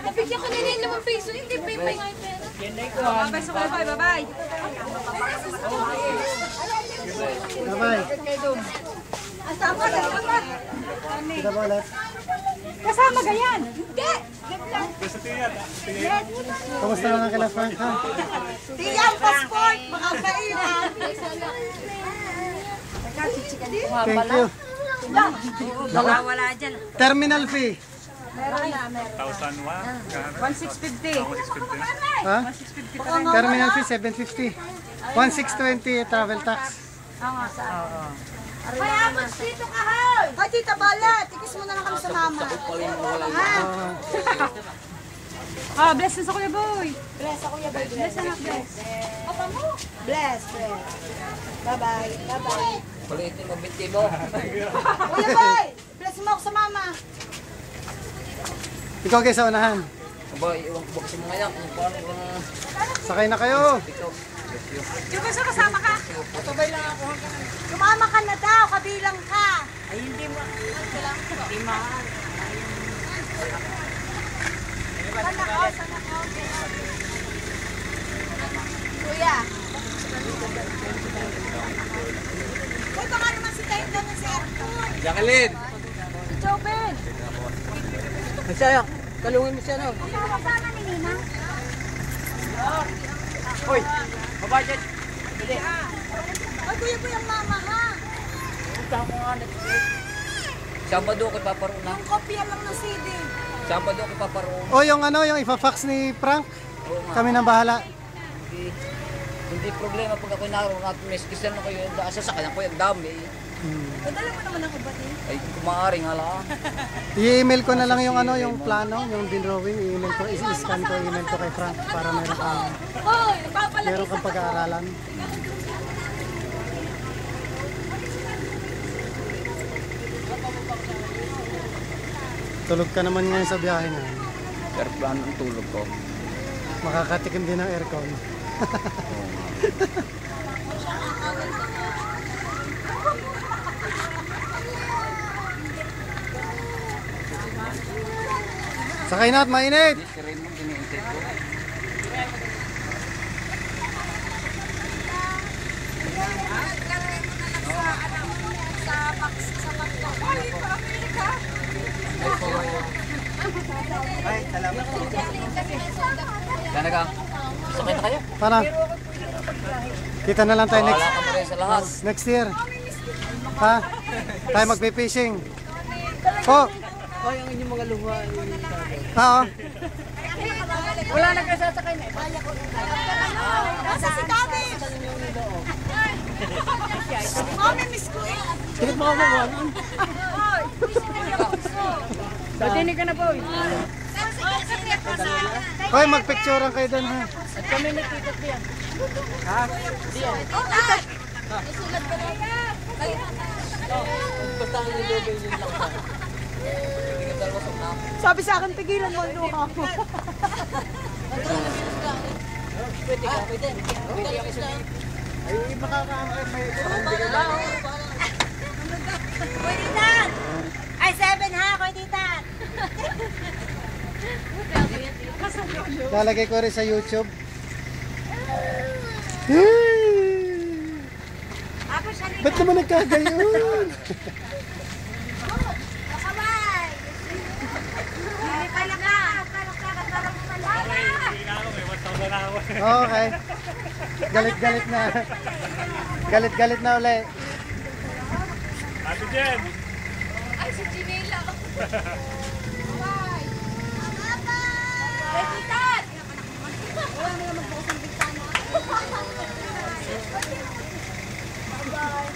Napigyan ko na rin naman peso. Hindi pa yung bye-bye. Bye-bye. Bye-bye. Kita ba ulit? Kasama ganyan. Hindi. Kamusta naman kila Frank, ha? Tiyang passport, mga kailan. Thank you. Baka wala dyan. Terminal fee. 1,650. Ha? Terminal fee, 750. 1,620 travel tax. Kaya mas dito ka, hoy! Ay, tita Bala, tikis mo na lang kami sa mama. Ha? Bless na sa Kuya Boy. Bless ako, Kuya Boy. Bless anak, bless. Papa mo? Bless, bless. Bye-bye, bye-bye. Kulitin mo, binti mo. Kuya Boy, bless mo ako sa mama. Ikaw guys sa unahan. Aba, iwan ko bakit mo ngayon kung paano kung Sakay na kayo. ito. Yung gusto kasama ka? Sumama ka na daw, kabilang ka. Ay, hindi mo. Hindi mahal. Sana ko, sana ko. Kuya. Uy, baka naman si Tayo doon sa airport. Jacqueline! Si Joven. Masaya, talungin mo siya no. Kasama ni Nina. Hoy, baba dyan. Ay, kuya po yung mama, ha? Sabado ko paparoon na. Yung kopya lang ng CD. Sabado ko paparoon. O yung ano, yung ipa-fax ni Frank. Kami nang bahala. Hindi problema pag ako naroon at miskisan na kayo yung daan sa sakyan ko yung dami. Padala mo naman ako ba din? Ay, kung maaaring hala. I-email ko na lang yung ano, yung plano, yung drawing, i-email ko, i-scan ko, i-email ko kay Frank para meron kang pag-aaralan. Tulog ka naman ngayon sa biyahe na. Airplane ang tulog ko. Makakatikim din ng aircon. Sakay na at mainit. Si Raymond, iniintay ko. Sana ka. Sakay na kayo. Para. Kita na lang tayo Wala ka mo rin sa lahat. next year. Ha? Tayo magpe-fishing. Po. Ay, ang inyong mga luha. Oo. Wala na kayo sasakay na. Nasa si Kami. Mami, miss ko eh. Pilit mo ako mo. Patinig ka na, Boy. Hoy, magpicturean kayo doon ha. At kami ni Tito Pian. Isulat ka na. Basta ang nilobay yung laksa. Hindi ka dalawa sa map. Sabi sa akin, pigilan mo ang luha ko. Pwede ka, pwede. Pwede ka sa Ay, makakaamay may Pwede tan. Ay, 7 ha, pwede tan. lalagay ko rin sa YouTube. Ba't naman nagkagayon? Kasabay. Hindi pala ka. Okay. Galit-galit na. Galit-galit na uli. Ate Jen! Ay, si Chinela. Bye. Pwede tan. Wala mo naman magbukas ng bintana. Bye.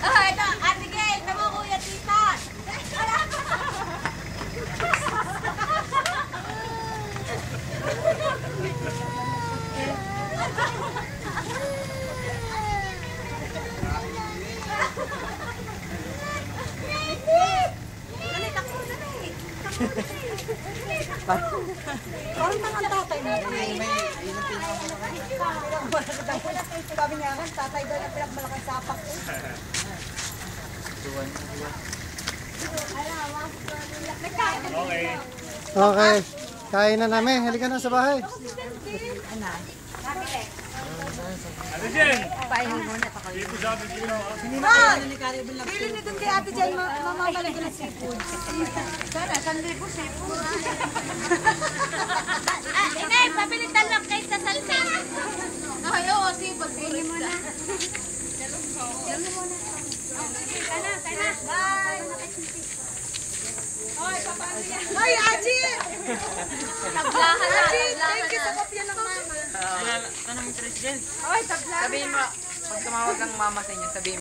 Ah, ito. Ate Gay, tamo Kuya Tita. Bye. Parang mga tatay mo. Sabi niya nga, tatay daw na pinagmalakang sapak ko. Okay. Kain na namin. Halika na sa bahay. Bili ni dun kay ate dyan, mamamalag ng seafood. Sana, 1,000 seafood. Inay, pabilitan lang kayo sa salmin. Ay, oo, sipag. Bili mo na. Ay, Aji! Tablahan na. Aji, thank you sa kopya ng mama. Ano mo, President? Ay, tabla. Sabihin mo, pag tumawag ang mama sa inyo, sabihin